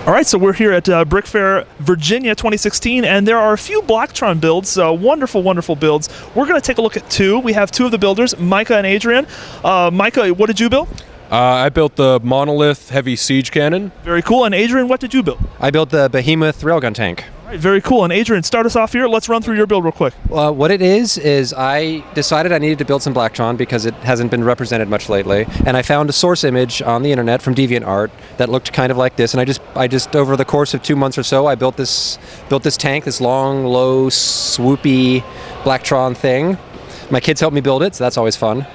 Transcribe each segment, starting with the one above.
All right, so we're here at Brick Fair, Virginia 2016, and there are a few Blacktron builds, wonderful, wonderful builds. We're going to take a look at two. We have two of the builders, Micah and Adrian. Micah, what did you build? I built the Monolith heavy siege cannon. Very cool. And Adrian, what did you build? I built the Behemoth railgun tank. All right, very cool. And Adrian, start us off here. Let's run through your build real quick. What it is I decided I needed to build some Blacktron because it hasn't been represented much lately, and I found a source image on the internet from DeviantArt that looked kind of like this, and I just over the course of 2 months or so, I built this tank, this long, low, swoopy Blacktron thing. My kids helped me build it, so that's always fun.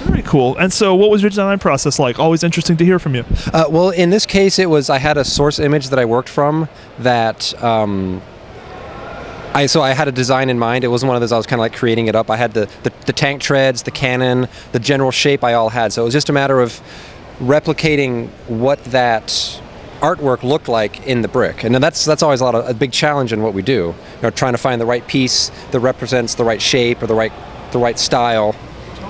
Very cool. And so what was your design process like? Always interesting to hear from you. Well, in this case, I had a source image that I worked from that I had a design in mind. It wasn't one of those I was kind of like creating it up. I had the tank treads, the cannon, the general shape I all had. So it was just a matter of replicating what that artwork looked like in the brick. And then that's always a big challenge in what we do. Trying to find the right piece that represents the right shape or the right style.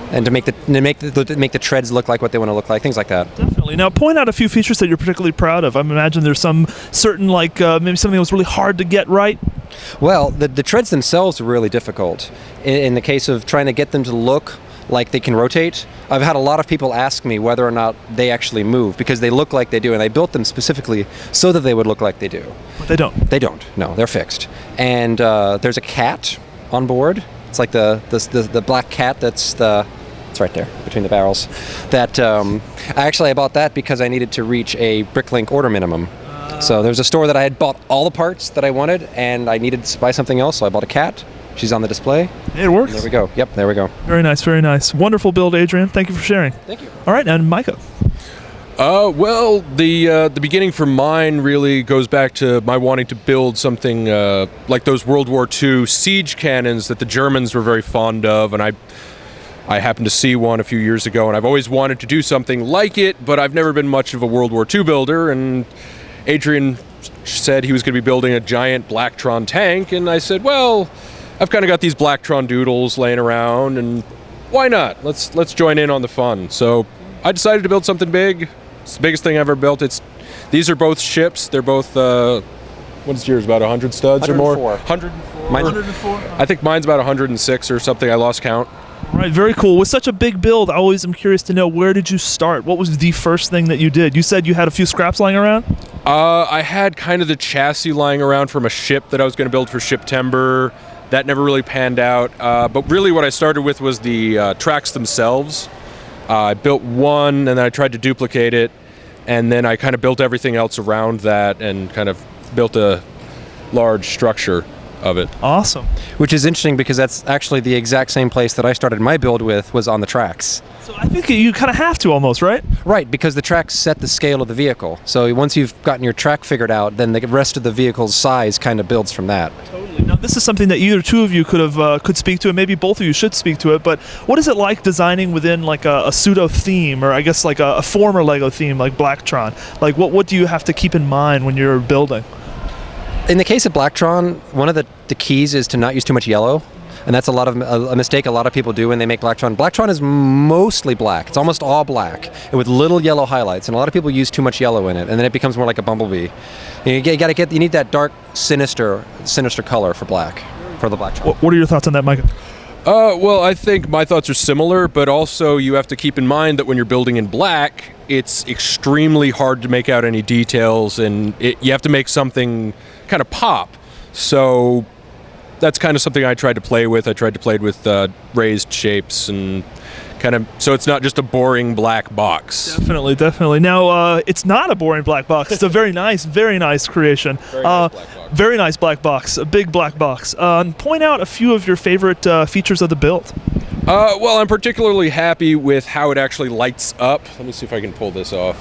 And to make the treads look like what they want to look like, things like that. Definitely. Now, point out a few features that you're particularly proud of. I imagine there's some certain, maybe something that was really hard to get right. Well, the treads themselves are really difficult. In the case of trying to get them to look like they can rotate, I've had a lot of people ask me whether or not they actually move because they look like they do, and I built them specifically so that they would look like they do. But they don't. They don't. No, they're fixed. And there's a cat on board. It's like the black cat it's right there between the barrels. That I bought that because I needed to reach a Bricklink order minimum. So there's a store that I had bought all the parts that I wanted, and I needed to buy something else, so I bought a cat. She's on the display. It works. There we go. Yep, there we go. Very nice, very nice. Wonderful build, Adrian. Thank you for sharing. Thank you. All right, and Micah. Well, the beginning for mine really goes back to my wanting to build something like those World War II siege cannons that the Germans were very fond of, and I happened to see one a few years ago, and I've always wanted to do something like it, but I've never been much of a World War II builder, and Adrian said he was going to be building a giant Blacktron tank, and I said, well, I've kind of got these Blacktron doodles laying around, and why not? Let's join in on the fun. So I decided to build something big. It's the biggest thing I've ever built. These are both ships. They're both, what is yours, about 100 studs 104. or more? 104. 104. I think mine's about 106 or something. I lost count. All right, very cool. With such a big build, I always am curious to know, where did you start? What was the first thing that you did? You said you had a few scraps lying around? I had kind of the chassis lying around from a ship that I was going to build for Shiptember. That never really panned out. But really what I started with was the tracks themselves. I built one, and then I tried to duplicate it, and then I kind of built everything else around that and kind of built a large structure of it. Awesome. Which is interesting because that's actually the exact same place that I started my build with, was on the tracks. So I think you kind of have to almost, right? Right, because the tracks set the scale of the vehicle. So once you've gotten your track figured out, then the rest of the vehicle's size kind of builds from that. Totally. Now, this is something that either two of you could speak to, and maybe both of you should speak to it, but what is it like designing within like a pseudo theme, or I guess like a former LEGO theme like Blacktron? Like what do you have to keep in mind when you're building? In the case of Blacktron, one of the keys is to not use too much yellow. And that's a mistake a lot of people do when they make Blacktron. Blacktron is mostly black. It's almost all black, and with little yellow highlights. And a lot of people use too much yellow in it, and then it becomes more like a bumblebee. You need that dark, sinister color for the Blacktron. What are your thoughts on that, Micah? Well, I think my thoughts are similar, but also you have to keep in mind that when you're building in black, it's extremely hard to make out any details, and you have to make something kind of pop. So that's kind of something I tried to play with. I tried to play with raised shapes and kind of, so it's not just a boring black box. Definitely, definitely. Now, it's not a boring black box. It's a very nice creation. Very nice black box, a big black box. Point out a few of your favorite features of the build. Well, I'm particularly happy with how it actually lights up. Let me see if I can pull this off.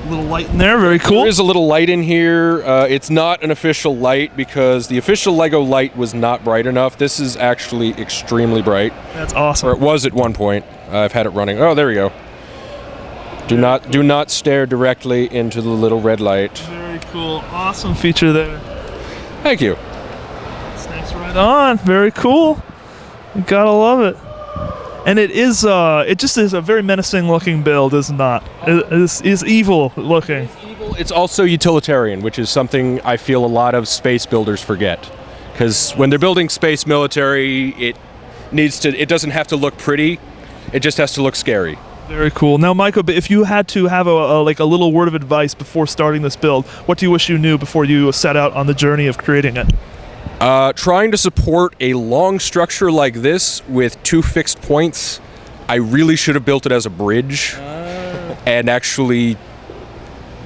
Little light in there, very cool. There is a little light in here. It's not an official light because the official LEGO light was not bright enough. This is actually extremely bright. That's awesome. Or it was at one point. I've had it running. Oh, there we go. Do not stare directly into the little red light. Very cool. Awesome feature there. Thank you. Snakes right on. Very cool. You gotta love it. And it just is a very menacing looking build, is it not? It is evil looking. It's also utilitarian, which is something I feel a lot of space builders forget. Because when they're building space military, it doesn't have to look pretty, it just has to look scary. Very cool. Now, Micah, if you had to have a little word of advice before starting this build, what do you wish you knew before you set out on the journey of creating it? Trying to support a long structure like this with 2 fixed points, I really should have built it as a bridge and actually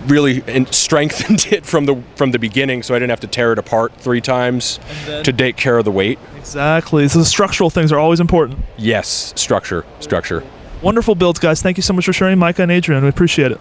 really strengthened it from the beginning, so I didn't have to tear it apart 3 times to take care of the weight. Exactly. So the structural things are always important. Yes, structure. Wonderful builds, guys. Thank you so much for sharing, Micah and Adrian. We appreciate it.